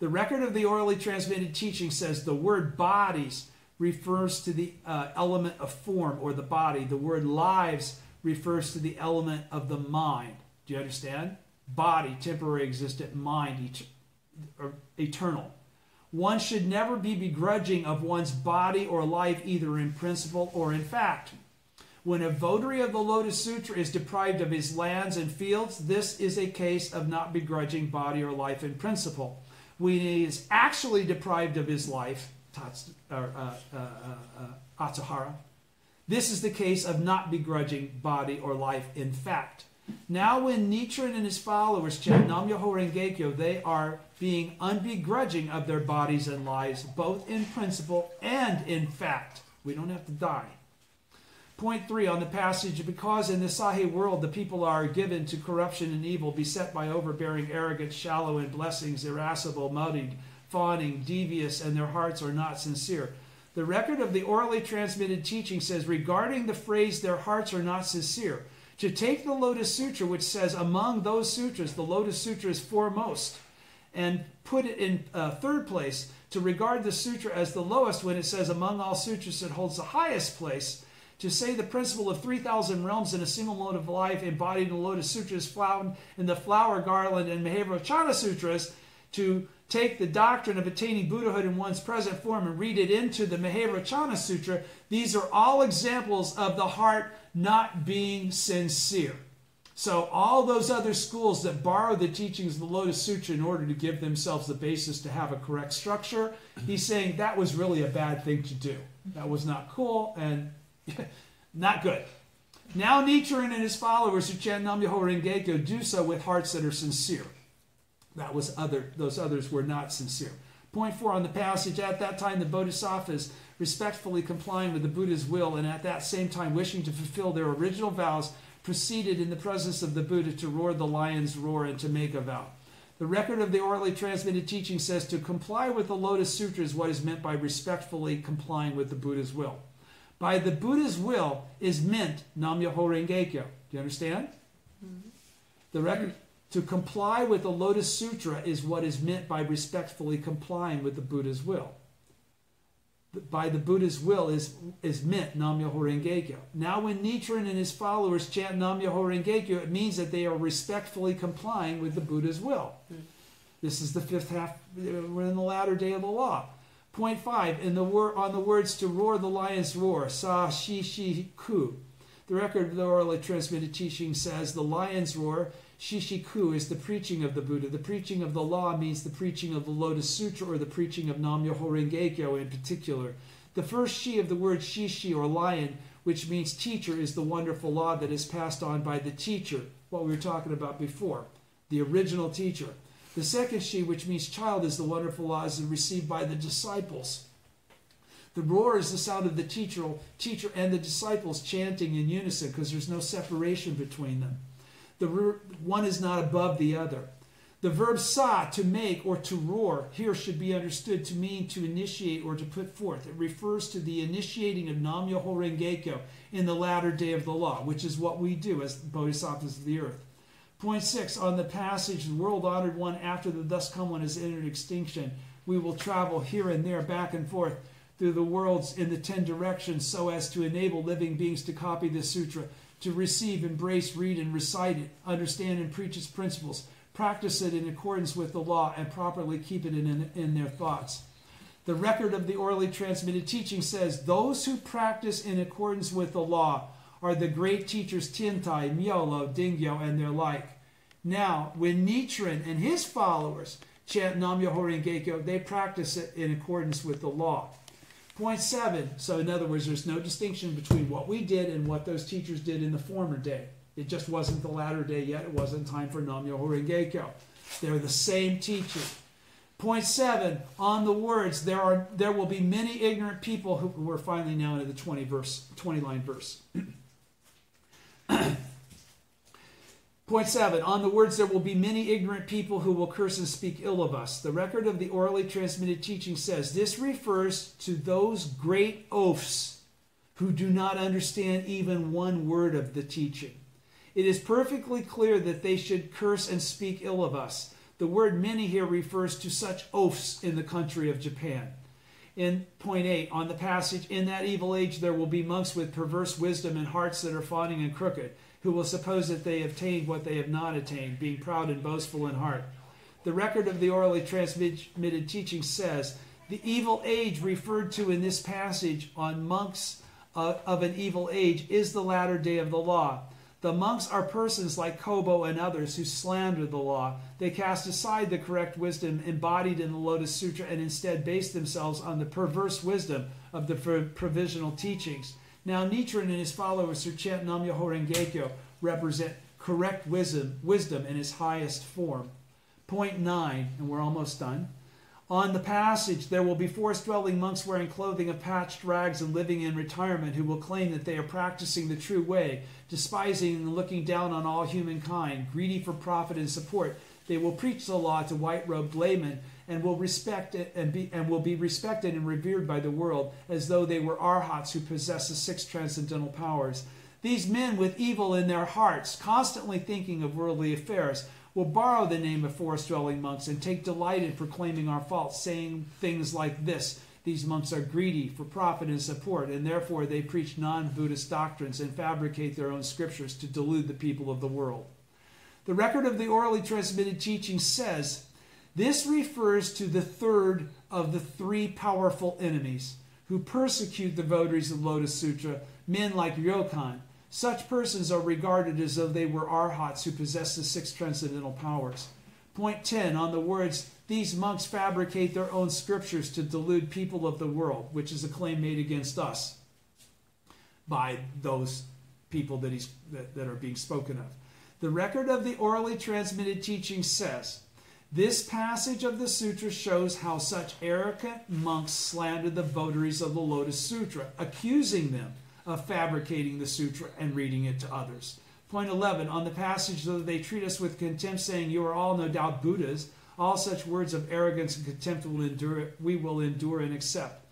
The record of the orally transmitted teaching says the word bodies refers to the element of form, or the body. The word lives refers to the element of the mind. Do you understand? Body, temporary, existent; mind, eternal. One should never be begrudging of one's body or life, either in principle or in fact. When a votary of the Lotus Sutra is deprived of his lands and fields, this is a case of not begrudging body or life in principle. When he is actually deprived of his life, Atahara, this is the case of not begrudging body or life in fact. Now when Nichiren and his followers chant Nam-myoho Renge-kyo, they are being unbegrudging of their bodies and lives, both in principle and in fact. We don't have to die. Point 3 on the passage, because in the Sahe world the people are given to corruption and evil, beset by overbearing arrogance, shallow in blessings, irascible, muddied, fawning, devious, and their hearts are not sincere. The record of the orally transmitted teaching says, regarding the phrase, their hearts are not sincere, to take the Lotus Sutra, which says among those sutras, the Lotus Sutra is foremost, and put it in third place, to regard the sutra as the lowest when it says among all sutras it holds the highest place, to say the principle of 3,000 realms in a single mode of life embodied in the Lotus Sutra is found in the Flower Garland and Mahayavachana Sutras, to take the doctrine of attaining Buddhahood in one's present form and read it into the Mahayavachana Sutra. These are all examples of the heart not being sincere. So all those other schools that borrow the teachings of the Lotus Sutra in order to give themselves the basis to have a correct structure, he's saying that was really a bad thing to do. That was not cool and not good. Now Nichiren and his followers who chant Nam-myoho Renge-kyo do so with hearts that are sincere. Those others were not sincere. Point 4 on the passage, at that time the Bodhisattvas, respectfully complying with the Buddha's will and at that same time wishing to fulfill their original vows, proceeded in the presence of the Buddha to roar the lion's roar and to make a vow. The record of the orally transmitted teaching says to comply with the Lotus Sutra is what is meant by respectfully complying with the Buddha's will. By the Buddha's will is meant Nam-myoho Renge-kyo. Do you understand? Mm-hmm. The record to comply with the Lotus Sutra is what is meant by respectfully complying with the Buddha's will. By the Buddha's will is meant Nam-myoho Renge-kyo. Now when Nichiren and his followers chant Nam-myoho Renge-kyo, it means that they are respectfully complying with the Buddha's will. This is the fifth half, we're in the latter day of the law. Point 5, on the words to roar the lion's roar, sa shi shi ku. The record of the orally transmitted teaching says the lion's roar, Shishiku, is the preaching of the Buddha. The preaching of the law means the preaching of the Lotus Sutra or the preaching of Nam-myoho Renge-kyo in particular. The first shi of the word shishi or lion, which means teacher, is the wonderful law that is passed on by the teacher, what we were talking about before, the original teacher. The second shi, which means child, is the wonderful law is received by the disciples. The roar is the sound of the teacher and the disciples chanting in unison because there's no separation between them. One is not above the other. The verb sa, to make or to roar, here should be understood to mean to initiate or to put forth. It refers to the initiating of Nam-myoho Renge-kyo in the latter day of the law, which is what we do as bodhisattvas of the earth. Point 6, on the passage, the world-honored one, after the thus come one has entered extinction, we will travel here and there, back and forth, through the worlds in the 10 directions so as to enable living beings to copy the sutra, to receive, embrace, read, and recite it, understand and preach its principles, practice it in accordance with the law, and properly keep it in their thoughts. The record of the orally transmitted teaching says, those who practice in accordance with the law are the great teachers Tiantai, Myolo, Dingyo, and their like. Now, when Nichiren and his followers chant Nam-myoho Renge-kyo, they practice it in accordance with the law. Point 7, so in other words, there's no distinction between what we did and what those teachers did in the former day. It just wasn't the latter day yet. It wasn't time for Nam-myoho Renge-kyo. They're the same teaching. Point 7, on the words, there will be many ignorant people who we're finally now into the 20-line verse. Point 7, on the words, there will be many ignorant people who will curse and speak ill of us. The record of the orally transmitted teaching says, this refers to those great oafs who do not understand even one word of the teaching. It is perfectly clear that they should curse and speak ill of us. The word many here refers to such oafs in the country of Japan. In point 8, on the passage, in that evil age there will be monks with perverse wisdom and hearts that are fawning and crooked, who will suppose that they have attained what they have not attained, being proud and boastful in heart. The record of the orally transmitted teaching says, the evil age referred to in this passage on monks of an evil age is the latter day of the law. The monks are persons like Kobo and others who slander the law. They cast aside the correct wisdom embodied in the Lotus Sutra and instead base themselves on the perverse wisdom of the provisional teachings. Now Nichiren and his followers who chant Nam-myoho Renge-kyo represent correct wisdom in its highest form. Point 9, and we're almost done. On the passage, there will be forest-dwelling monks wearing clothing of patched rags and living in retirement who will claim that they are practicing the true way, despising and looking down on all humankind, greedy for profit and support. They will preach the law to white-robed laymen and will be respected and revered by the world as though they were arhats who possess the 6 transcendental powers. These men with evil in their hearts, constantly thinking of worldly affairs, will borrow the name of forest-dwelling monks and take delight in proclaiming our faults, saying things like this: these monks are greedy for profit and support, and therefore they preach non-Buddhist doctrines and fabricate their own scriptures to delude the people of the world. The record of the orally transmitted teaching says, this refers to the third of the 3 powerful enemies who persecute the votaries of Lotus Sutra, men like Ryokan. Such persons are regarded as though they were arhats who possess the 6 transcendental powers. Point 10, on the words, these monks fabricate their own scriptures to delude people of the world, which is a claim made against us by those people that are being spoken of. The record of the orally transmitted teaching says, This passage of the sutra shows how such arrogant monks slandered the votaries of the Lotus Sutra, accusing them of fabricating the sutra and reading it to others. Point 11, on the passage, though they treat us with contempt, saying, you are all no doubt Buddhas, all such words of arrogance and contempt we will endure and accept.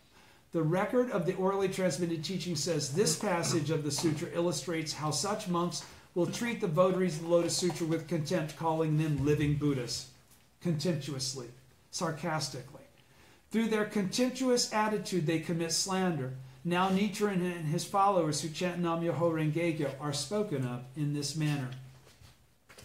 The record of the orally transmitted teaching says this passage of the sutra illustrates how such monks will treat the votaries of the Lotus Sutra with contempt, calling them living Buddhas, contemptuously, sarcastically. Through their contemptuous attitude, they commit slander. Now Nichiren and his followers who chant Nam-myoho Renge-kyo are spoken of in this manner.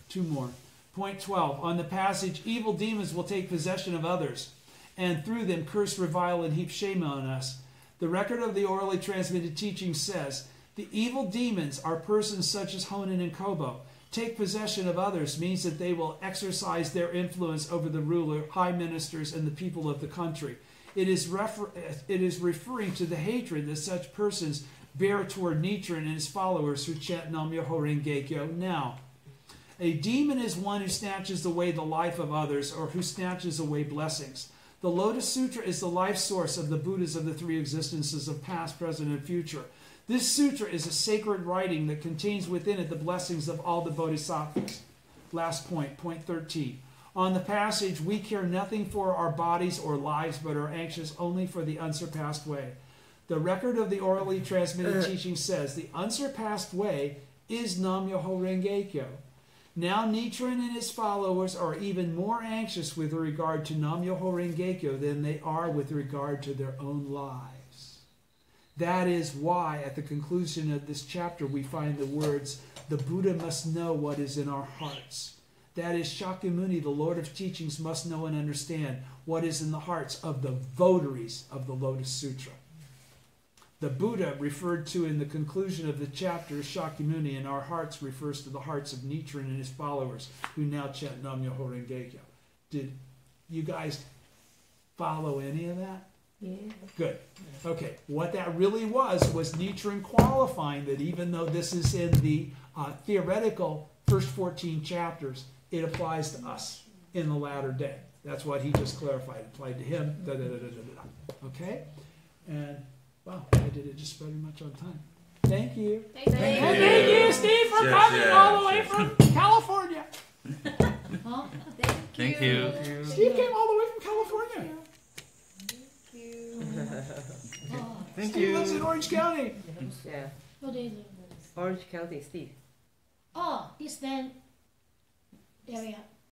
Two more. Point 12. On the passage, evil demons will take possession of others, and through them curse, revile, and heap shame on us. The record of the orally transmitted teaching says, the evil demons are persons such as Honin and Kobo. Take possession of others means that they will exercise their influence over the ruler, high ministers, and the people of the country. It is referring to the hatred that such persons bear toward Nichiren and his followers who chant Nam-myoho Renge-kyo now. A demon is one who snatches away the life of others or who snatches away blessings. The Lotus Sutra is the life source of the Buddhas of the three existences of past, present, and future. This sutra is a sacred writing that contains within it the blessings of all the bodhisattvas. Last point, point 13. On the passage, we care nothing for our bodies or lives, but are anxious only for the unsurpassed way. The record of the orally transmitted teaching says the unsurpassed way is Nam-myoho Renge-kyo. Now Nichiren and his followers are even more anxious with regard to Nam-myoho Renge-kyo than they are with regard to their own lives. That is why at the conclusion of this chapter we find the words, the Buddha must know what is in our hearts. That is, Shakyamuni, the Lord of Teachings, must know and understand what is in the hearts of the votaries of the Lotus Sutra. The Buddha referred to in the conclusion of the chapter as Shakyamuni, and our hearts refers to the hearts of Nichiren and his followers who now chant Nam-myoho Renge-kyo. Did you guys follow any of that? Yeah. Good. Okay, what that really was Nichiren qualifying that even though this is in the theoretical first 14 chapters, it applies to us in the latter day. That's what he just clarified. It applied to him. Da, da, da, da, da, da. Okay? And, wow, I did it just very much on time. Thank you. Thank you. Thank you, Steve, for coming all the way from California. Huh? Thank you. Steve came all the way from California. Thank Steve lives in Orange County. Yeah. What do you do? Orange County, Steve. Oh, this then area.